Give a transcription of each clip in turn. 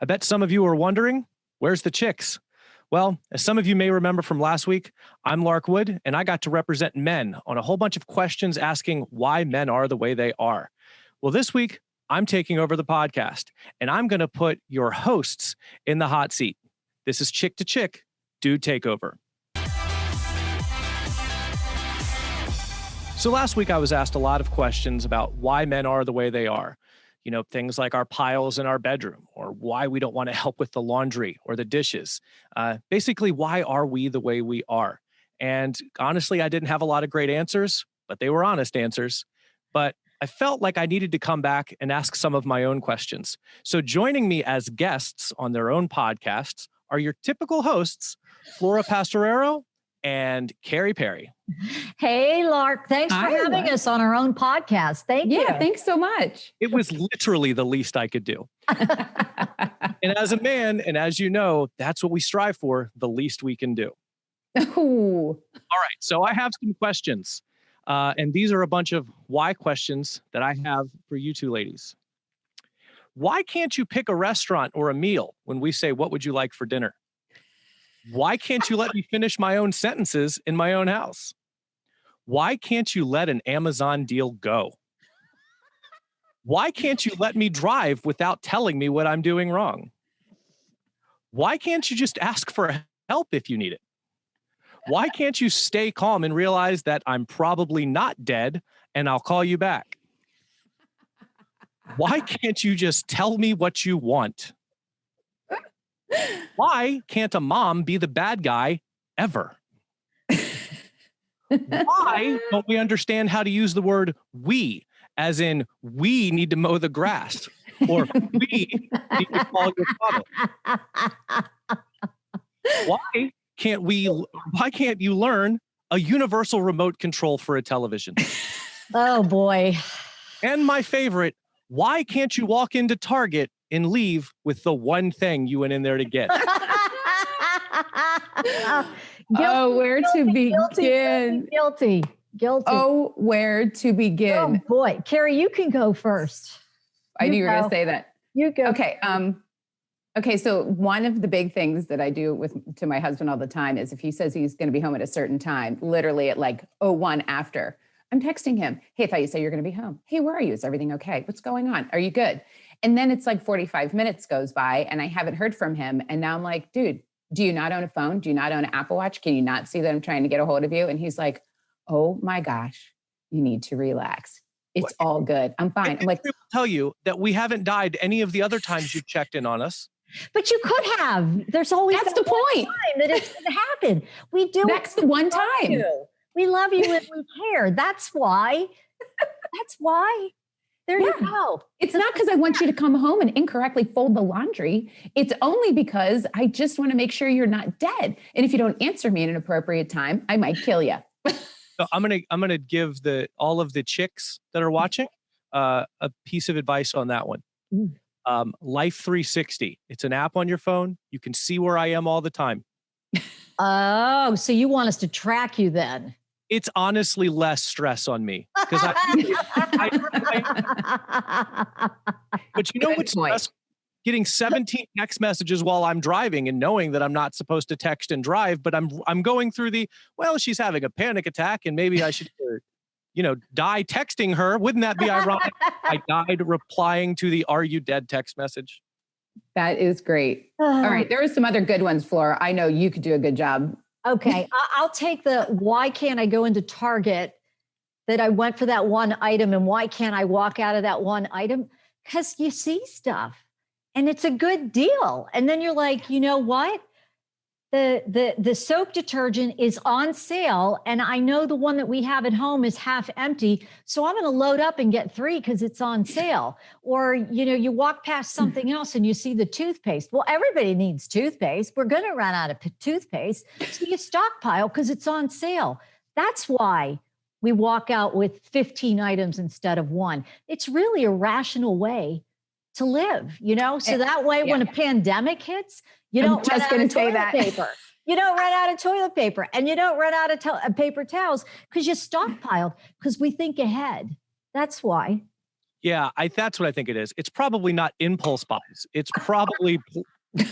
I bet some of you are wondering, where's the chicks? Well, as some of you may remember from last week, I'm Lark Wood, and I got to represent men on a whole bunch of questions asking why men are the way they are. Well, this week, I'm taking over the podcast, and I'm going to put your hosts in the hot seat. This is Chick2Chick Dude Takeover. So last week, I was asked a lot of questions about why men are the way they are. You know, things like our piles in our bedroom, or why we don't want to help with the laundry or the dishes. Basically, why are we the way we are? And honestly, I didn't have a lot of great answers, but they were honest answers. But I felt like I needed to come back and ask some of my own questions. So joining me as guests on their own podcasts are your typical hosts, Flora Pastorero and Carrie Perry. Hey, Lark. Thanks for having us on our own podcast. Thank you. Yeah, thanks so much. It was literally the least I could do. And as a man, and as you know, that's what we strive for, the least we can do. Ooh. All right, so I have some questions. And these are a bunch of why questions that I have for you two ladies. Why can't you pick a restaurant or a meal when we say, what would you like for dinner? Why can't you let me finish my own sentences in my own house? Why can't you let an Amazon deal go? Why can't you let me drive without telling me what I'm doing wrong? Why can't you just ask for help if you need it? Why can't you stay calm and realize that I'm probably not dead and I'll call you back? Why can't you just tell me what you want? Why can't a mom be the bad guy ever? Why don't we understand how to use the word we, as in we need to mow the grass, or we need to call your father? Why can't you learn a universal remote control for a television? Oh, boy. And my favorite, why can't you walk into Target and leave with the one thing you went in there to get? Where to begin? Guilty. Oh, where to begin? Oh, boy. Carrie, you can go first. I knew you were going to say that. You go. Okay. Okay. So one of the big things that I do to my husband all the time is if he says he's going to be home at a certain time, literally at like 01 after, I'm texting him. Hey, I thought you said you're going to be home. Hey, where are you? Is everything okay? What's going on? Are you good? And then it's like 45 minutes goes by and I haven't heard from him. And now I'm like, dude, do you not own a phone? Do you not own an Apple Watch? Can you not see that I'm trying to get a hold of you? And he's like, oh my gosh, you need to relax. It's all good. I'm fine. I'm like, I will tell you that we haven't died any of the other times you've checked in on us. But you could have. There's always that's the point. Time that it's going to happen. We do. That's the one time. We love you and we care. That's why. That's why. There you go. It's not because I want you to come home and incorrectly fold the laundry. It's only because I just want to make sure you're not dead. And if you don't answer me at an appropriate time, I might kill you. So I'm gonna give all of the chicks that are watching a piece of advice on that one. Life 360. It's an app on your phone. You can see where I am all the time. Oh, so you want us to track you then? It's honestly less stress on me because but you know what's stressful? Getting 17 text messages while I'm driving and knowing that I'm not supposed to text and drive, but I'm going through she's having a panic attack and maybe I should, die texting her. Wouldn't that be ironic? I died replying to the "Are you dead?" text message. That is great. All right. There are some other good ones, Flora. I know you could do a good job. Okay. I'll take the why can't I go into Target that I went for that one item and why can't I walk out of that one item? Because you see stuff and it's a good deal. And then you're like, you know what? The soap detergent is on sale and I know the one that we have at home is half empty. So I'm going to load up and get 3 because it's on sale. Or, you walk past something else and you see the toothpaste. Well, everybody needs toothpaste. We're going to run out of toothpaste. So you stockpile because it's on sale. That's why we walk out with 15 items instead of 1. It's really a rational way to live, so that way when a pandemic hits, you don't run out of toilet paper. You don't run out of toilet paper and you don't run out of paper towels because you stockpiled because we think ahead. That's why. Yeah, that's what I think it is. It's probably not impulse buys. It's probably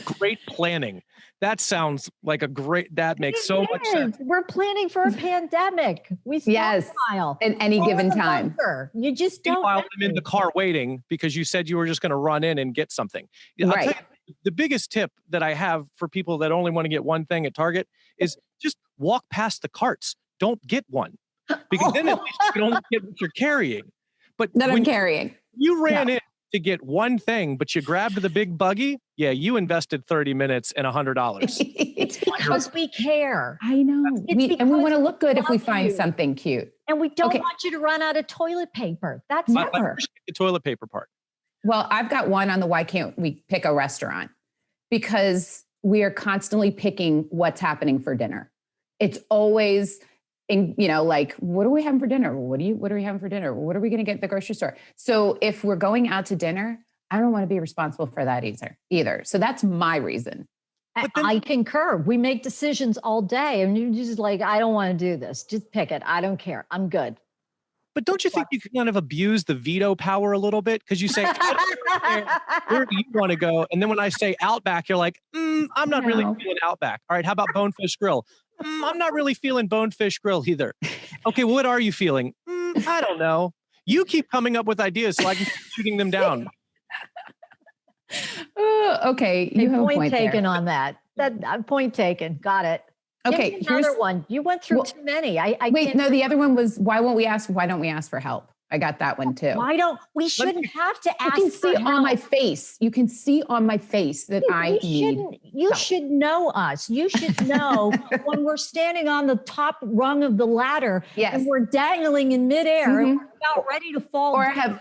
great planning. That sounds like that makes so much sense. We're planning for a pandemic. We stockpile. At any given time. You just don't. Meanwhile, I'm in the car waiting because you said you were just going to run in and get something. I'll tell you, the biggest tip that I have for people that only want to get one thing at Target is just walk past the carts. Don't get one. Because then at least you don't get what you're carrying. But that I'm carrying. You ran in to get one thing, but you grabbed the big buggy. Yeah, you invested 30 minutes and $100. It's because we care. I know. We want to look good if we find something cute. And we don't want you to run out of toilet paper. That's never. The toilet paper part. Well, I've got one on the why can't we pick a restaurant? Because we are constantly picking what's happening for dinner. It's always like, what are we having for dinner? What are we having for dinner? What are we going to get at the grocery store? So if we're going out to dinner, I don't want to be responsible for that either. So that's my reason. I concur. We make decisions all day and you're just like, I don't want to do this. Just pick it. I don't care. I'm good. But don't you think you can kind of abuse the veto power a little bit? Because you say, where do you want to go? And then when I say Outback, you're like, I'm not really feeling Outback. All right, how about Bonefish Grill? I'm not really feeling Bonefish Grill either. Okay, well, what are you feeling? I don't know. You keep coming up with ideas so I can keep shooting them down. Okay, you have a point taken on that. Point taken. Got it. Okay, here's another one. You went through too many. Wait, no, the other one was why don't we ask for help? I got that one too. We shouldn't have to ask. You can see on my face. You can see on my face that you should know us. You should know when we're standing on the top rung of the ladder and we're dangling in midair and we're about ready to fall. Or have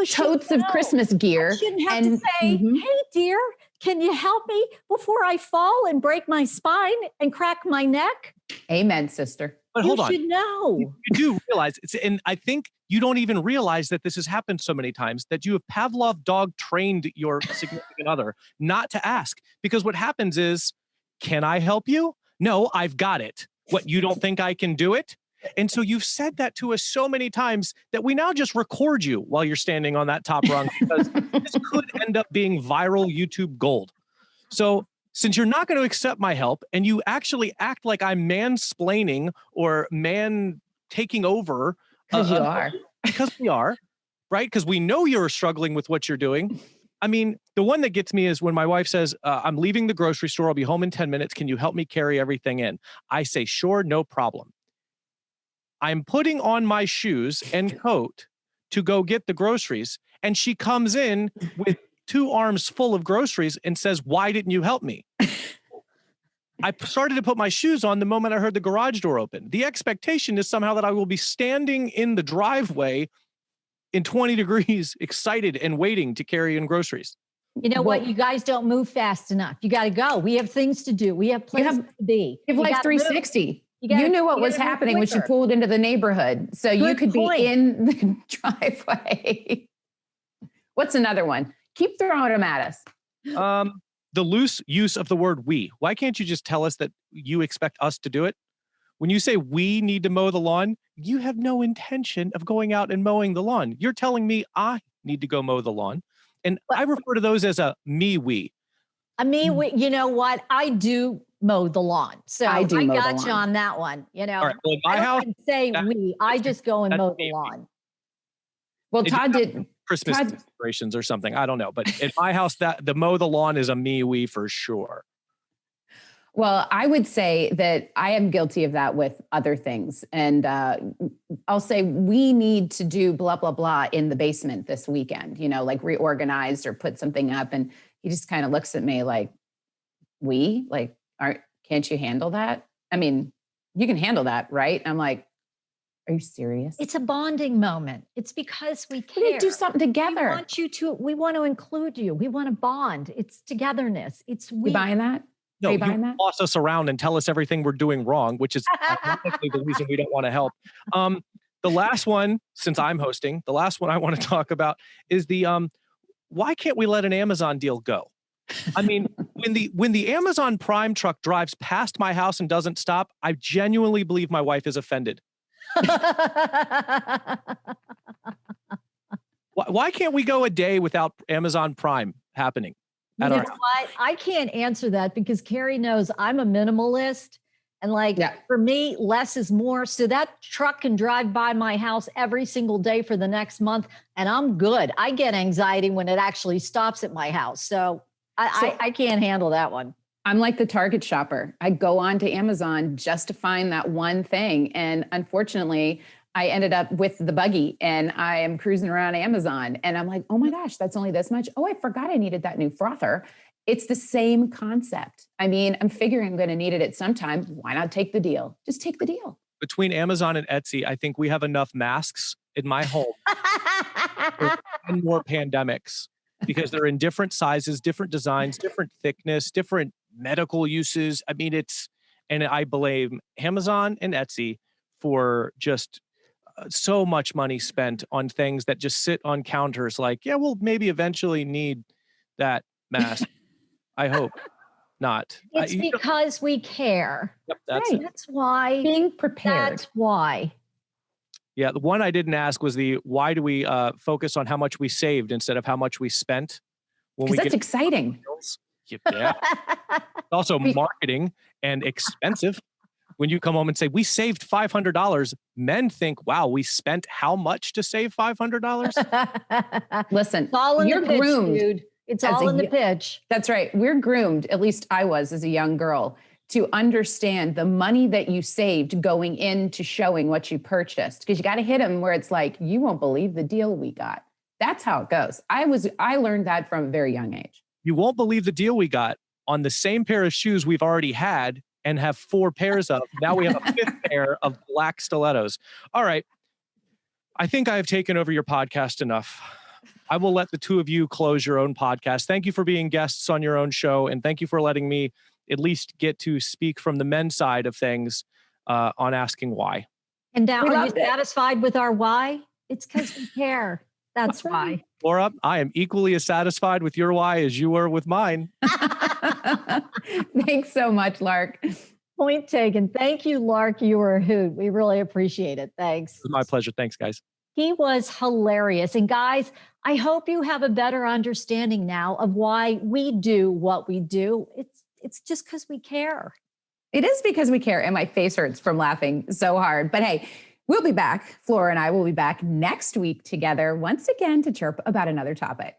totes of Christmas gear. I shouldn't have to say, hey dear, can you help me before I fall and break my spine and crack my neck? Amen, sister. But hold on. You should know. You do realize and I think you don't even realize that this has happened so many times that you have Pavlov dog trained your significant other not to ask. Because what happens is, can I help you? No, I've got it. What, you don't think I can do it? And so you've said that to us so many times that we now just record you while you're standing on that top rung because this could end up being viral YouTube gold. So since you're not going to accept my help and you actually act like I'm mansplaining or taking over. Because you are. Because we are, right? Because we know you're struggling with what you're doing. I mean, the one that gets me is when my wife says, I'm leaving the grocery store. I'll be home in 10 minutes. Can you help me carry everything in? I say, sure, no problem. I'm putting on my shoes and coat to go get the groceries. And she comes in with 2 arms full of groceries and says, why didn't you help me? I started to put my shoes on the moment I heard the garage door open. The expectation is somehow that I will be standing in the driveway in 20 degrees, excited and waiting to carry in groceries. You know what? You guys don't move fast enough. You got to go. We have things to do. We have places to be. You have Life 360. You knew what was happening when she pulled into the neighborhood. So you could be in the driveway. What's another one? Keep throwing them at us. The loose use of the word we. Why can't you just tell us that you expect us to do it? When you say we need to mow the lawn, you have no intention of going out and mowing the lawn. You're telling me I need to go mow the lawn. And I refer to those as a me-we. A me-we, you know what? I do mow the lawn. So I got you on that one. You know, right, well, my house, I just go and mow the lawn. Well, Todd did Christmas decorations or something. I don't know. But in my house, that the mow the lawn is a me-we for sure. Well, I would say that I am guilty of that with other things. And I'll say we need to do blah, blah, blah in the basement this weekend, you know, like reorganized or put something up. And he just kind of looks at me like, can't you handle that? I mean, you can handle that, right? I'm like, are you serious? It's a bonding moment. It's because we care. We do something together. We want to include you. We want to bond. It's togetherness. It's we. You buying that? No, you boss us around and tell us everything we're doing wrong, which is ironically the reason we don't want to help. The last one, since I'm hosting, the last one I want to talk about is the why can't we let an Amazon deal go? I mean, when the Amazon Prime truck drives past my house and doesn't stop, I genuinely believe my wife is offended. Why can't we go a day without Amazon Prime happening You at know our house? what? I can't answer that because Carrie knows I'm a minimalist. And like Yeah. for me, less is more. So that truck can drive by my house every single day for the next month, and I'm good. I get anxiety when it actually stops at my house. So I can't handle that one. I'm like the Target shopper. I go on to Amazon just to find that one thing. And unfortunately, I ended up with the buggy and I am cruising around Amazon and I'm like, oh my gosh, that's only this much. Oh, I forgot I needed that new frother. It's the same concept. I mean, I'm figuring I'm going to need it at some time. Why not take the deal? Just take the deal. Between Amazon and Etsy, I think we have enough masks in my home for 10 more pandemics because they're in different sizes, different designs, different thickness, different medical uses. I mean, and I blame Amazon and Etsy for just so much money spent on things that just sit on counters like, yeah, we'll maybe eventually need that mask. I hope not. It's because we care. Yep, that's Right. it. That's why. Being prepared. That's why. Yeah, the one I didn't ask was why do we focus on how much we saved instead of how much we spent when we Because that's get exciting. deals? Yeah. Also marketing and expensive. When you come home and say, we saved $500, men think, wow, we spent how much to save $500? Listen, It's all in you're the pitch, groomed. dude. It's as all a in the y- pitch. That's right. We're groomed, at least I was as a young girl, to understand the money that you saved going into showing what you purchased. Because you got to hit them where it's like, you won't believe the deal we got. That's how it goes. I learned that from a very young age. You won't believe the deal we got on the same pair of shoes we've already had and have 4 pairs of. Now we have a 5th pair of black stilettos. All right. I think I have taken over your podcast enough. I will let the two of you close your own podcast. Thank you for being guests on your own show. And thank you for letting me at least get to speak from the men's side of things on asking why. And now, We are you loved it. satisfied with our why? It's because we care. That's why. Laura, I am equally as satisfied with your why as you were with mine. Thanks so much, Lark. Point taken. Thank you, Lark. You were a hoot. We really appreciate it. Thanks. It was my pleasure. Thanks, guys. He was hilarious. And guys, I hope you have a better understanding now of why we do what we do. It's just because we care. It is because we care, and my face hurts from laughing so hard. But hey, we'll be back. Flora and I will be back next week together once again to chirp about another topic.